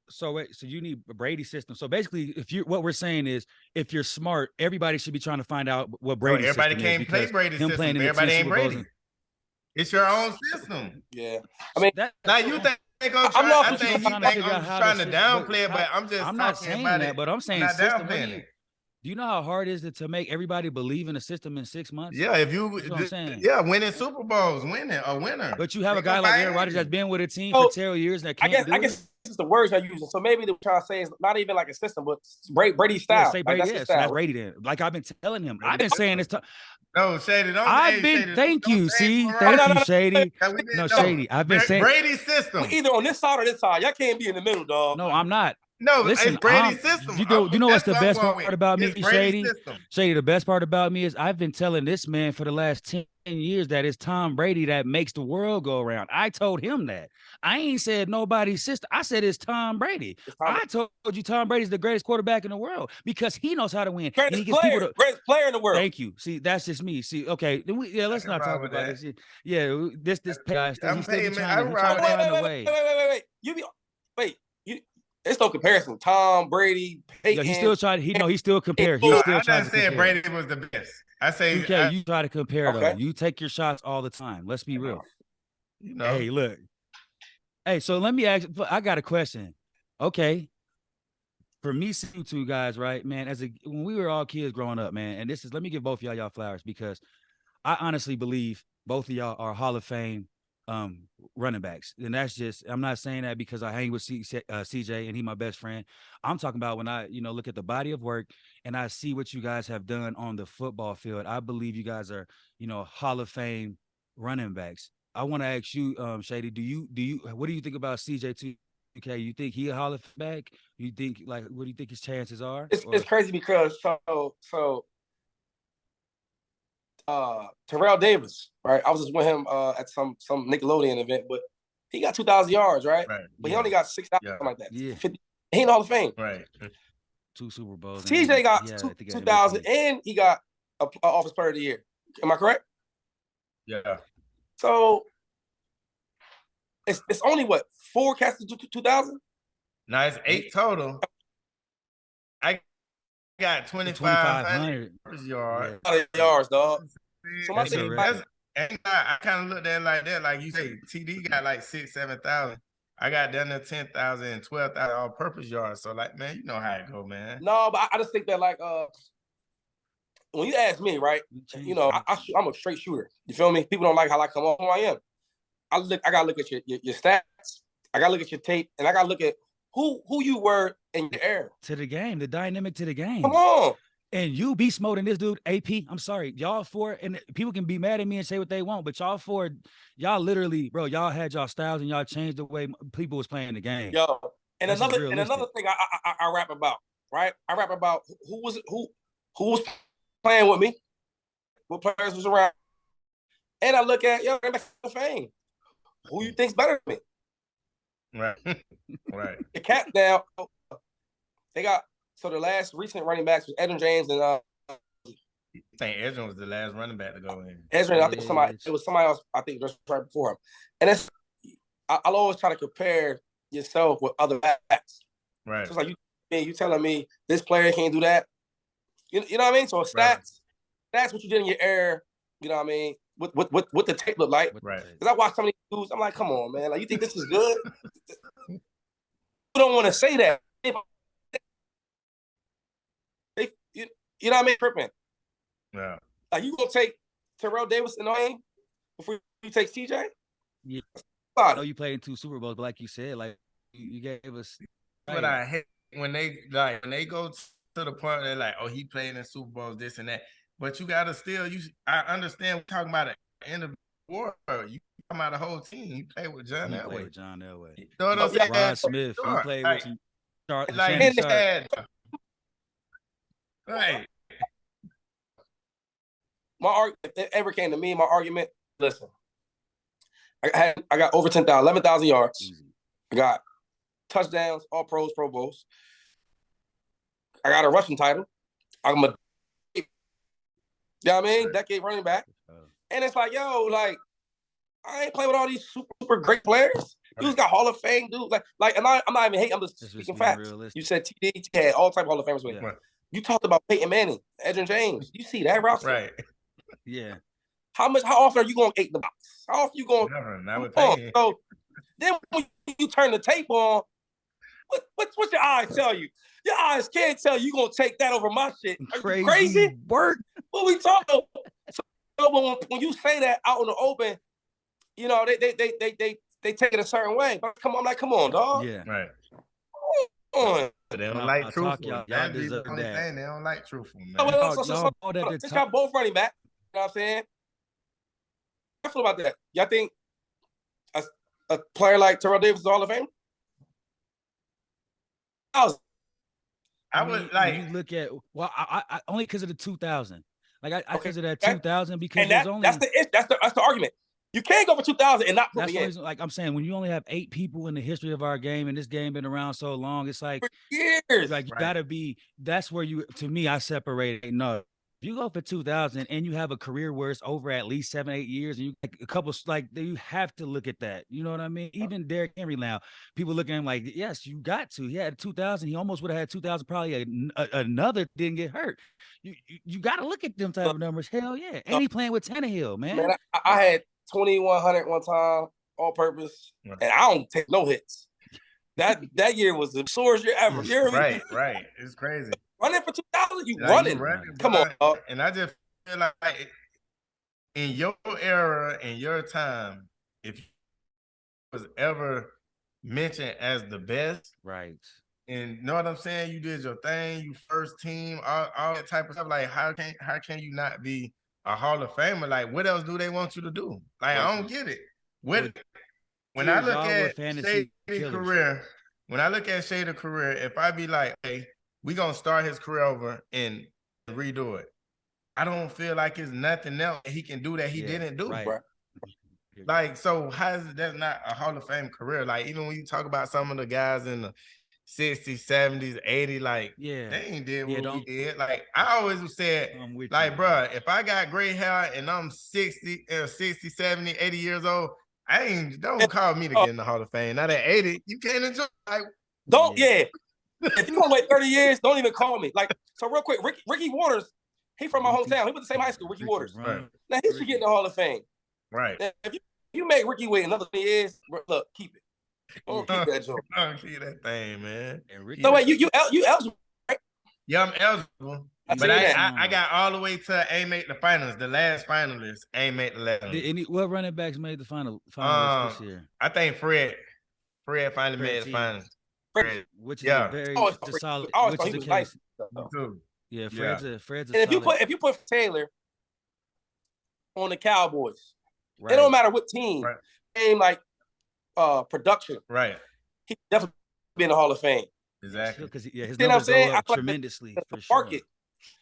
so you need a Brady system. So basically, what we're saying is, if you're smart, everybody should be trying to find out what Brady. Everybody can't play Brady system. Everybody ain't Brady. It's your own system. Yeah, I mean, now you think I'm trying to downplay it, but I'm not saying that. But I'm saying system. Do you know how hard it is to make everybody believe in a system in 6 months? Yeah, winning Super Bowls, a winner. But you have a guy like Aaron Rodgers that's been with a team for 10 years that can't do it. I guess it's the words I'm using. So maybe they're trying to say it's not even like a system, but Brady style. Yeah, say Brady, so that's Brady then. Like I've been telling him. I've been saying this. No, Shady, don't. Thank you, Shady. No, Shady. I've been saying Brady's system. Either on this side or this side. Y'all can't be in the middle, dog. No, I'm not. No, listen, it's Brady's system. You know what's the best part about me, It's Brady's Shady? system. Shady, the best part about me is I've been telling this man for the last 10 years that it's Tom Brady that makes the world go around. I told him that. I ain't said nobody's sister. I said it's Tom Brady. I told you Tom Brady's the greatest quarterback in the world because he knows how to win. Greatest and he gets player, people to, greatest player in the world. Thank you. See, that's just me. See, okay, let's not talk about this. Yeah, this guy, he's still trying to find a way. Wait, it's no comparison. Tom Brady, Peyton. Yeah, he still tried. He still compared. No, I didn't say Brady was the best. I say okay, you try to compare though. You take your shots all the time. Let's be real. You know. Hey, look. Hey, so let me ask. I got a question. Okay, for me, seeing two guys, right, man. When we were all kids growing up, man, and let me give both y'all flowers because I honestly believe both of y'all are Hall of Fame running backs. And that's just, I'm not saying that because I hang with CJ and he my best friend. I'm talking about when I, look at the body of work and I see what you guys have done on the football field. I believe you guys are, Hall of Fame running backs. I want to ask you, Shady, what do you think about CJ too? Okay, you think he a Hall of Fame back? You think what do you think his chances are? It's crazy because Terrell Davis, right? I was just with him at some Nickelodeon event, but he got 2,000 yards, right? But he only got 6,000, something like that. Yeah. 50, he in the Hall of Fame. Right. 2 Super Bowls. TJ got 2,000 and he got an Office Player of the Year. Am I correct? Yeah. So it's only what 4 cats to 2,000? No, it's 8 total. I got 2,500 yards. Yards, dog. So my thing and I kind of looked at it like that. Like you say, TD got like 6,000, 7,000. I got down to 10,000 and 12,000 all-purpose yards. So like, man, you know how it go, man. No, but I just think that when you ask me, right? I'm a straight shooter. You feel me? People don't like how I come on who I am. I gotta look at your stats. I gotta look at your tape, and I gotta look at who you were in your era. To the game, the dynamic to the game. Come on. And you beast moding this dude, AP. I'm sorry. Y'all four, and people can be mad at me and say what they want, but y'all four, y'all literally, bro, y'all had y'all styles and y'all changed the way people was playing the game. Yo, and another thing I rap about, right? I rap about who was playing with me, what players was around. And I look at fame. Who you think's better than me? Right. Right. The cap down. They got the last recent running backs was Edwin James and I think Edwin was the last running back to go in. Edwin, I think it was somebody else, I think just right before him. And I'll always try to compare yourself with other backs. Right. Just like you telling me this player can't do that. You know what I mean? So stats what you did in your era, you know what I mean? What the tape look like. Right. Because I watch some of these dudes, I'm like, come on, man. Like, you think this is good? You don't want to say that. You know what I mean? Tripping. Yeah. Like, you gonna take Terrell Davis in the game before you take CJ? Yeah. I know you played in 2 Super Bowls, but like you said, like you gave us. But I hate when they go to the point they're like, oh, he played in Super Bowls, this and that. But you gotta still I understand we're talking about the end of the war. You talking about the whole team. He played with John Elway. Played with John Elway. You know what I'm saying? Rod Smith. He played with right. If it ever came to me, my argument, listen, I got over 10,000, 11,000 yards. Easy. I got touchdowns, all pros, Pro Bowls. I got a rushing title. I'm a, you know what I mean? Decade running back. And it's like, yo, like, I ain't playing with all these super great players. You got Hall of Fame, dude. Like, and I'm not even hating. I'm just speaking facts. Realistic. You said TD had all type of Hall of Famers with. Yeah. You talked about Peyton Manning, Edwin James. You see that roster? Right. Yeah. How often are you going to eat the box? How often you going? Never. Not with Peyton. So then when you turn the tape on, what's your eyes tell you? Your eyes can't tell you going to take that over my shit. Are you crazy? Work. What we talking? So when you say that out in the open, you know they take it a certain way. But come on, dog. Yeah. Right. Come on. They don't like truthful. Y'all deserve that. They don't like truthful, man. Since y'all both running back, you know what I'm saying? I feel about that. Y'all think a player like Terrell Davis is Hall of Fame? I mean, would like when you look at I only because of the 2000. Like I Okay. because of that 2000 because And there's only that's the argument. You can't go for 2000 and not put that's me the in. reason. Like I'm saying, when you only have 8 people in the history of our game, and this game been around so long, it's like For years. like you gotta be. That's where you to me I separate. No, if you go for 2000 and you have a career where it's over at least 7-8 years, and you like a couple like you have to look at that. You know what I mean? Even Derrick Henry now, people looking at him like, yes, you got to. He had 2000. He almost would have had 2000. Probably another didn't get hurt. You got to look at them type of numbers. Hell yeah, and he playing with Tannehill, man. Man, I had 2100 one time, all purpose, and I don't take no hits. That year was the sorest year ever. You hear me? Right. It's crazy. Running for 2000, you Like, running. you Come on. And I just feel like in your era, in your time, if you was ever mentioned as the best, right? And know what I'm saying? You did your thing, you first team, all that type of stuff. Like, how can you not be a Hall of Famer? Like, what else do they want you to do? Like, I don't get it. When I look at Shady's career, if I be like, hey, we gonna start his career over and redo it, I don't feel like it's nothing else he can do that he didn't do. Right. Like, so how is that not a Hall of Fame career? Like, even when you talk about some of the guys in the 60s, 70s, 80s, like, they ain't did what we did. Like, I always said, like, bro, if I got gray hair and I'm 60, 70, 80 years old, don't call me to get in the Hall of Fame. Not at 80, you can't enjoy. Like, if you want to wait 30 years, don't even call me. Like, so real quick, Ricky Waters, he from my hometown. He went to the same high school, Ricky Waters. Right. Now he should get in the Hall of Fame. Right. Now, if you make Ricky wait another 20 years, look, keep it. Don't keep that joke. Don't keep that thing, man. So wait, you eligible, right? Yeah, I'm eligible. But I got all the way to ain't make the finals. The last finalist ain't make the last. What running backs made the finalists this year? I think Fred finally made the finals. Fred, which is a very solid. Which is the case. Yeah, Fred's a and if you put Taylor on the Cowboys, it don't matter what team. Game like production. Right. He definitely be in the Hall of Fame. Exactly. Because his numbers go up tremendously for sure.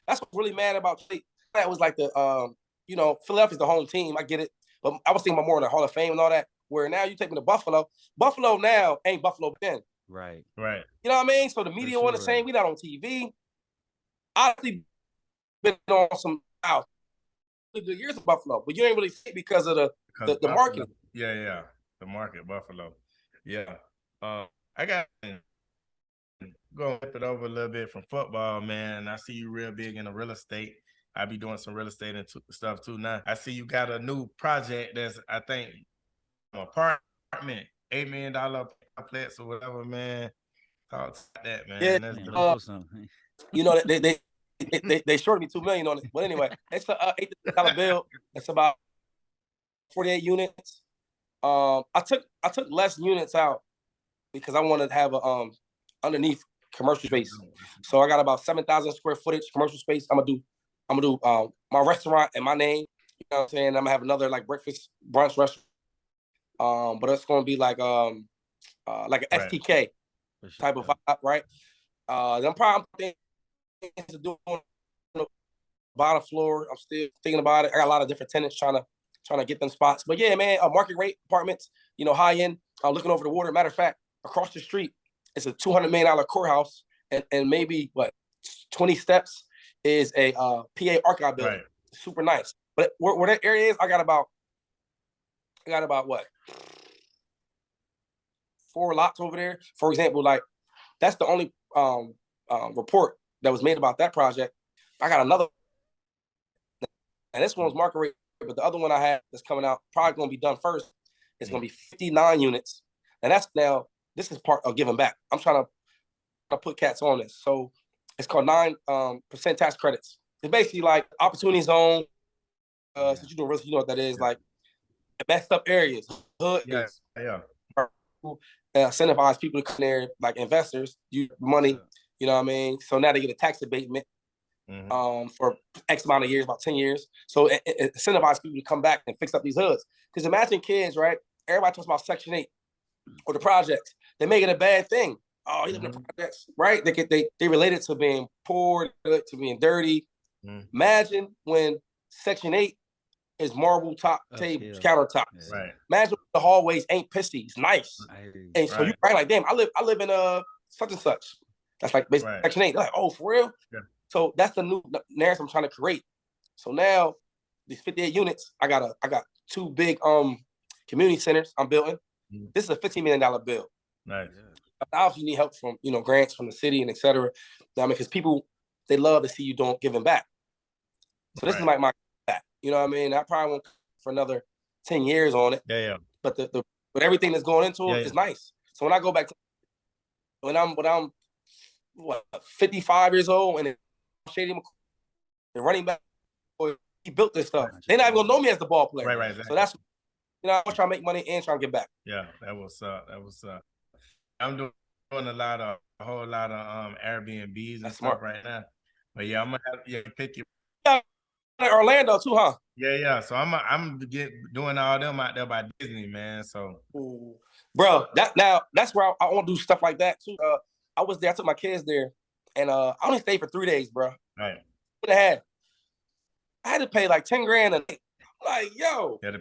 That's what's really mad about Jake. That was like the Philadelphia's the home team. I get it. But I was thinking about more in the Hall of Fame and all that. Where now you take me to Buffalo. Buffalo now ain't Buffalo then. Right. You know what I mean? So the media want the same. We not on TV. Obviously been on some good years of Buffalo, but you ain't really see it because of the marketing. Yeah. The market, Buffalo. Yeah. I got go flip it over a little bit from football, man. I see you real big in the real estate. I be doing some real estate and stuff too now. I see you got a new project that's, I think, an apartment, $8 million complex or whatever, man. Talk to that, man. Yeah, they shorted me $2 million on it, but anyway, it's a $8 bill. It's about 48 units. I took less units out because I wanted to have a underneath commercial space. So I got about 7,000 square footage commercial space. I'm gonna do my restaurant and my name. You know what I'm saying? I'm gonna have another like breakfast brunch restaurant. But it's gonna be like an STK type of vibe, right? Then I'm probably thinking to do on the bottom floor. I'm still thinking about it. I got a lot of different tenants trying to get them spots. But yeah, man, market rate apartments, high end. I'm looking over the water. Matter of fact, across the street, it's a $200 million courthouse, and maybe 20 steps is a PA archive building. Right. Super nice. But where that area is, I got about what? 4 lots over there. For example, like that's the only report that was made about that project. I got another, and this one's market rate, but the other one I have that's coming out probably going to be done first. It's going to be 59 units, and this is part of giving back. I'm trying to put cats on this, so it's called 9% tax credits. It's basically like opportunity zone. Since you know what that is, like messed up areas, hood. Incentivize people to come there, like investors, use money. You know what I mean? So now they get a tax abatement for X amount of years, about 10 years. So it incentivizes people to come back and fix up these hoods. Because imagine kids, right? Everybody talks about Section 8 or the projects. They make it a bad thing. oh, he lived in the projects, right? They relate it to being poor, to being dirty. Imagine when Section 8 is marble top tables, countertops. Yeah. Right. Imagine the hallways ain't pissy. It's nice. And so you like, damn, I live in such and such. That's like Section 8. They're like, oh, for real? Yeah. So that's the new narrative I'm trying to create. So now these 58 units, I got 2 big community centers I'm building. This is a $15 million bill. Nice. Obviously, you need help from grants from the city and et cetera. I mean, because people, they love to see you giving back. So this is like my back. You know what I mean? I probably won't for another 10 years on it. Yeah. But but everything that's going into it is nice. So when I go back to when I'm 55 years old and Shady McCoy, the running back, he built this stuff. They're not even gonna know me as the ball player. Right. Exactly. So that's I was trying to make money and trying to get back. Yeah, that was I'm doing a whole lot of Airbnbs and stuff right now. But yeah, I'm gonna have pick you. Orlando too, huh? Yeah. So I'm doing all them out there by Disney, man. So, bro, that's where I want to do stuff like that too. I was there. I took my kids there, and I only stayed for 3 days, bro. Right. I had to pay like $10 grand a night. Like, yo. Yeah.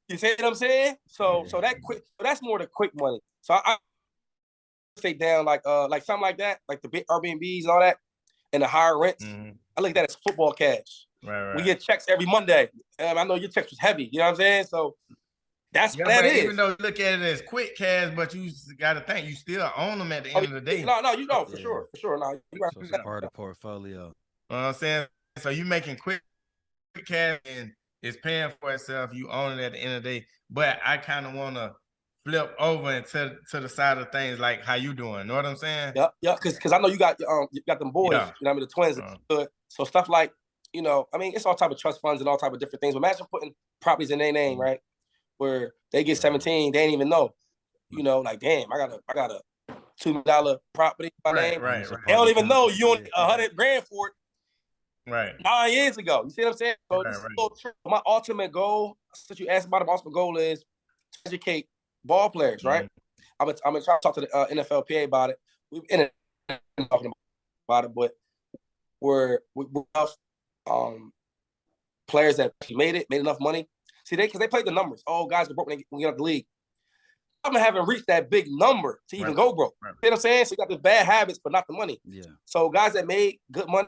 You see what I'm saying? So that's more the quick money. So I stay down like something like that, like the big Airbnbs and all that, and the higher rents. I look at that as football cash. Right. We get checks every Monday. I know your checks was heavy. You know what I'm saying? So that's what that is. Even though you look at it as quick cash, but you got to think you still own them at the end of the day. No, for sure. No, so it's part of the portfolio. You know what I'm saying? So you making quick cash and it's paying for itself. You own it at the end of the day. But I kind of want to flip over and to the side of things like how you doing. Know what I'm saying? Yeah. Because I know you got them boys. Yeah. You know what I mean? The twins. So stuff like, I mean, it's all type of trust funds and all type of different things. But imagine putting properties in their name, right? Where they get 17, they ain't even know. Like, damn, I got a $2 million property in my name. Right. They don't even know you own $100 grand for it. Right. 9 years ago. You see what I'm saying? So this is a little true. My ultimate goal, since you asked about it, my ultimate goal is to educate ball players, right? I'm gonna try to talk to the NFLPA about it. We've been talking about it, but we're players that made enough money. See, because they played the numbers. Oh, guys are broke when they get out the league. I haven't reached that big number to even go broke. You know what I'm saying? So you got the bad habits, but not the money. Yeah. So guys that made good money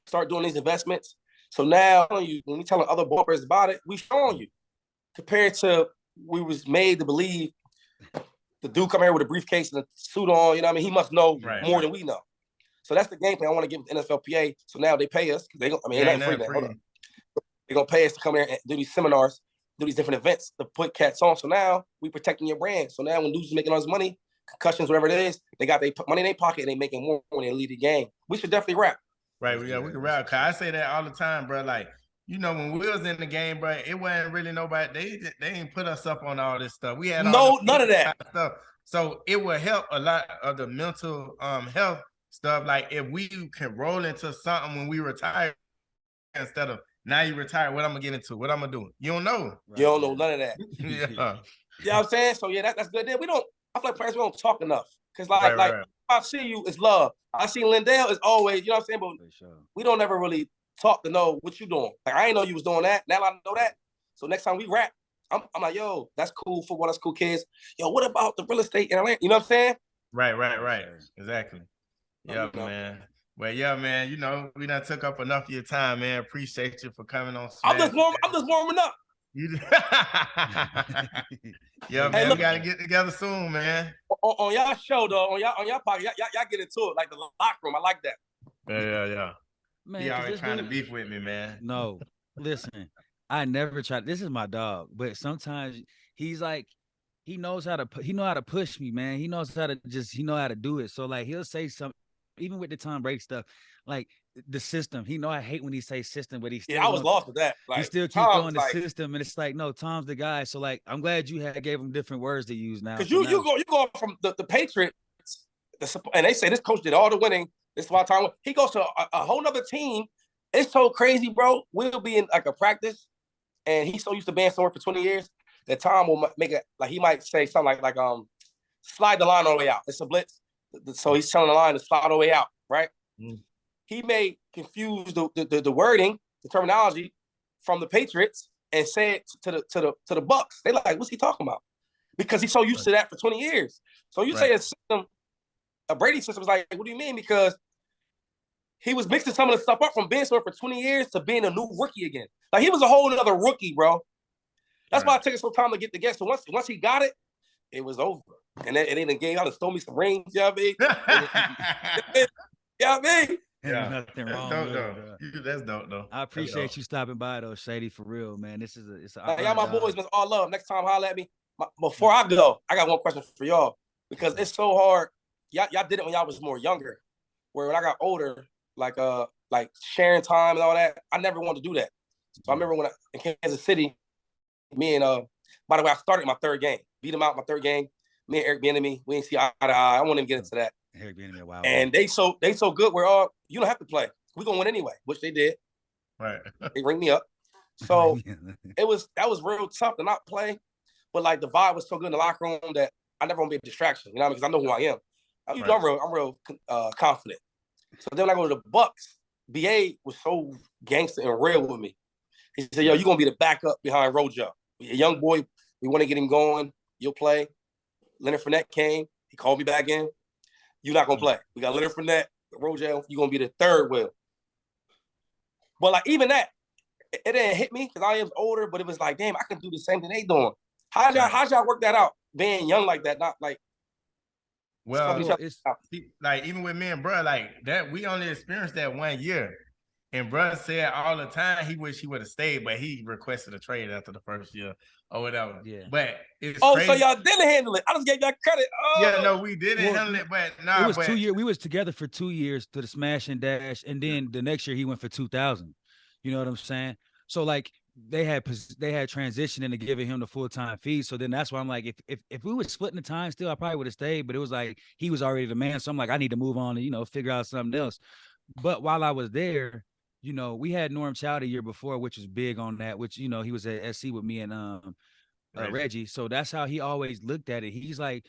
start doing these investments. So now when we telling other ball players about it, we showing you. Compared to we was made to believe the dude come here with a briefcase and a suit on, you know what I mean? He must know more than we know. So that's the game plan I want to give the NFLPA. So now they pay us. They're not free. They're going to pay us to come here and do these seminars, do these different events to put cats on. So now we protecting your brand. So now when dudes are making all this money, concussions, whatever it is, they got their money in their pocket and they making more when they lead the game. We should definitely rap. Right. Yeah, we can rap. Cause I say that all the time, bro. Like, when we was in the game, bro, it wasn't really nobody. They didn't put us up on all this stuff. We had none of that stuff. So it will help a lot of the mental health stuff. Like if we can roll into something when we retire instead of now you retire, what I'm gonna get into, what I'm gonna do. You don't know. Right. You don't know none of that. Yeah. You know what I'm saying? So yeah, that's good. Then I feel like players, we don't talk enough. Cause if I see you, it's love. I see Lindell is always, you know what I'm saying? But we don't ever really talk to know what you doing. Like I ain't know you was doing that. Now I know that. So next time we rap, I'm like, yo, that's cool football, that's cool kids. Yo, what about the real estate in Atlanta? You know what I'm saying? Right. Exactly. Yeah, man. Well, yeah, man, we done took up enough of your time, man. Appreciate you for coming on. I'm just warming up. Yeah, man, we gotta get together soon, man. On y'all show, though, on y'all podcast, y'all get into it like the locker room. I like that. Yeah. Man, he always trying to beef with me, man. No, listen, I never tried. This is my dog, but sometimes he's like, he knows how to push me, man. He knows how to do it. So like he'll say something, even with the Tom Brady stuff, like the system. I hate when he says system, but he still I was lost with that. Like, he still keep going the system, and it's like, no, Tom's the guy. So like, I'm glad you gave him different words to use now. Because you go from the Patriots, and they say this coach did all the winning. This is why Tom. He goes to a whole nother team. It's so crazy, bro. We'll be in like a practice, and he's so used to being somewhere for 20 years that Tom will make it like he might say something like slide the line all the way out. It's a blitz. So he's telling the line to slide all the way out, right? Mm. He may confuse the wording, the terminology from the Patriots and say it to the Bucks. They like, what's he talking about? Because he's so used to that for 20 years. So you say a system, a Brady system is like, what do you mean? Because he was mixing some of the stuff up from being somewhere for 20 years to being a new rookie again. Like he was a whole other rookie, bro. That's why it took us some time to get the guess. So once he got it, it was over. And then in the game, I just stole me some rings, you know what I mean? You know what I mean? There's nothing wrong with it. That's dope, though. I appreciate you stopping by, though, Shady, for real, man. It's an y'all my boys, man, all love. Next time, holler at me. Before I go, I got one question for y'all because it's so hard. Y'all did it when y'all was more younger. Where when I got older, like sharing time and all that, I never wanted to do that. So I remember when in Kansas City, me and by the way, I started my third game, beat him out my third game. Me and Eric Bieniemy, we didn't see eye to eye. I won't even get into that. Eric Bieniemy, wow. And they so good. We're you don't have to play. We're gonna win anyway, which they did. Right. They ring me up. So that was real tough to not play, but like the vibe was so good in the locker room that I never want to be a distraction. You know, because I know who I am. I'm real confident. So then when I go to the Bucks, BA was so gangster and real with me. He said, "Yo, you're gonna be the backup behind Rojo. A young boy, we want to get him going. You'll play." Leonard Fournette came. He called me back in. You're not gonna play. We got Leonard Fournette, Rojo. You're gonna be the third wheel. But like even that, it didn't hit me because I was older. But it was like, damn, I can do the same thing they doing. How'd y'all work that out? Being young like that, not like. Well, it's like even with me and bro, like that, we only experienced that 1 year. And bro said all the time he wished he would have stayed, but he requested a trade after the first year or whatever. Yeah. But it's crazy. So y'all didn't handle it. I just gave y'all credit. Oh. Yeah, no, we didn't handle it, but it was 2 years. We was together for 2 years to the smash and dash, and then the next year he went for 2,000. You know what I'm saying? So like they had transitioned into giving him the full-time fee. So then that's why I'm like, if we were splitting the time still, I probably would have stayed. But it was like he was already the man. So I'm like, I need to move on and figure out something else. But while I was there, we had Norm Chow the year before, which was big on that, which, he was at SC with me and Reggie. So that's how he always looked at it. He's like,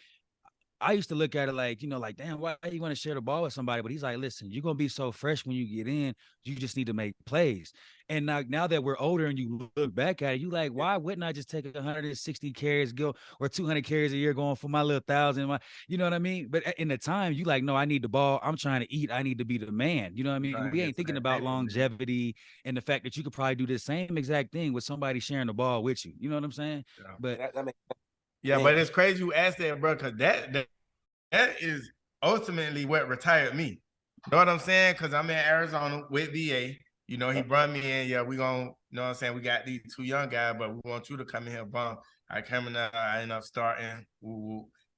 I used to look at it like, like, damn, why you want to share the ball with somebody? But he's like, listen, you're going to be so fresh when you get in. You just need to make plays. And now that we're older and you look back at it, you like, why wouldn't I just take 160 carries, or 200 carries a year going for my little 1,000? You know what I mean? But in the time, you like, no, I need the ball. I'm trying to eat. I need to be the man. You know what I mean? We ain't thinking about longevity and the fact that you could probably do the same exact thing with somebody sharing the ball with you. You know what I'm saying? Yeah. But but it's crazy you asked that, bro, because that is ultimately what retired me. You know what I'm saying? Because I'm in Arizona with VA. He brought me in. Yeah, we gonna, you know what I'm saying? We got these 2 young guys, but we want you to come in here, bomb. I come in, I end up starting.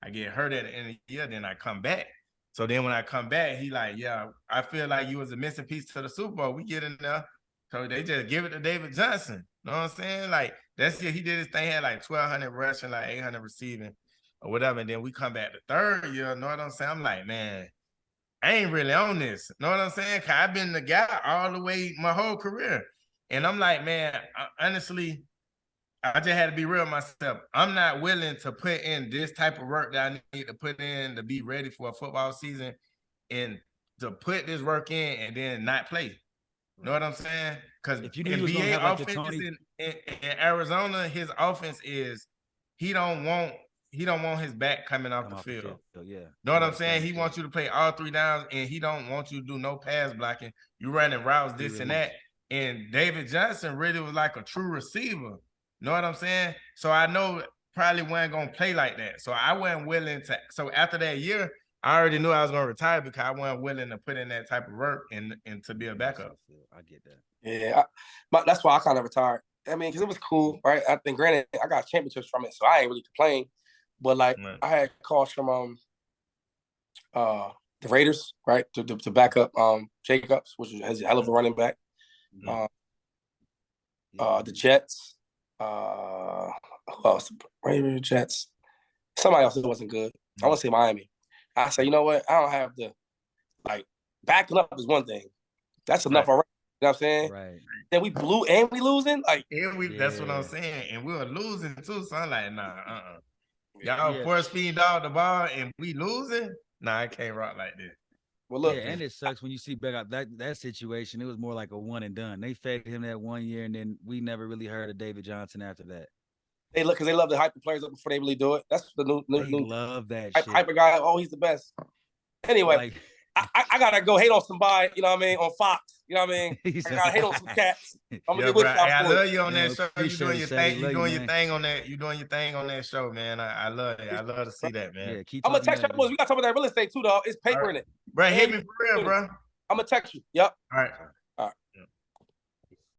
I get hurt at the end of the year, then I come back. So then when I come back, he like, yeah, I feel like you was a missing piece to the Super Bowl. We get in there. So they just give it to David Johnson. You know what I'm saying? Like, that's it. He did his thing, had like 1,200 rushing, like 800 receiving or whatever. And then we come back the third year, you know what I'm saying? I'm like, man, I ain't really on this. You know what I'm saying? Because I've been the guy all the way my whole career. And I'm like, man, honestly, I just had to be real with myself. I'm not willing to put in this type of work that I need to put in to be ready for a football season and to put this work in and then not play. You know what I'm saying? Because if you knew NBA offense in Arizona, his offense is he don't want his back coming off the field. Yeah. Know what I'm saying? He wants you to play all 3 downs, and he don't want you to do no pass blocking. You running routes, this and that. And David Johnson really was like a true receiver. Know what I'm saying? So I know probably wasn't going to play like that. So I wasn't willing to. So after that year, I already knew I was going to retire because I wasn't willing to put in that type of work and to be a backup. I get that. Yeah, that's why I kind of retired. I mean, because it was cool, right? I think, granted, I got championships from it, so I ain't really complain. But like, I had calls from the Raiders, right, to back up Jacobs, which is a hell of a running back. The Jets, who else? Raiders, Jets. Somebody else that wasn't good. I want to say Miami. I said, you know what? I don't have the backing up is one thing. That's enough already. You know what I'm saying? Right. Then we blew and we losing. That's what I'm saying. And we were losing too. So I'm like, nah, Y'all force feed dog the ball and we losing? Nah, I can't rock like this. Well, look, and it sucks when you see back out that situation. It was more like a one and done. They fed him that 1 year, and then we never really heard of David Johnson after that. They look because they love to hype the players up before they really do it. That's the new love that hyper guy. Oh, he's the best. Anyway, I gotta go hate on somebody. You know what I mean? On Fox. You know what I mean? I gotta hate on some cats. I'm gonna get with y'all. I love you on that show. You doing your thing. You doing your thing on that. You doing your thing on that show, man. I love it. I love to see that, man. Yeah, I'm gonna text you boys. We gotta talk about that real estate too, dog. It's paper in it. Bro, hit me for real, bro. I'm gonna text you. Yep. All right.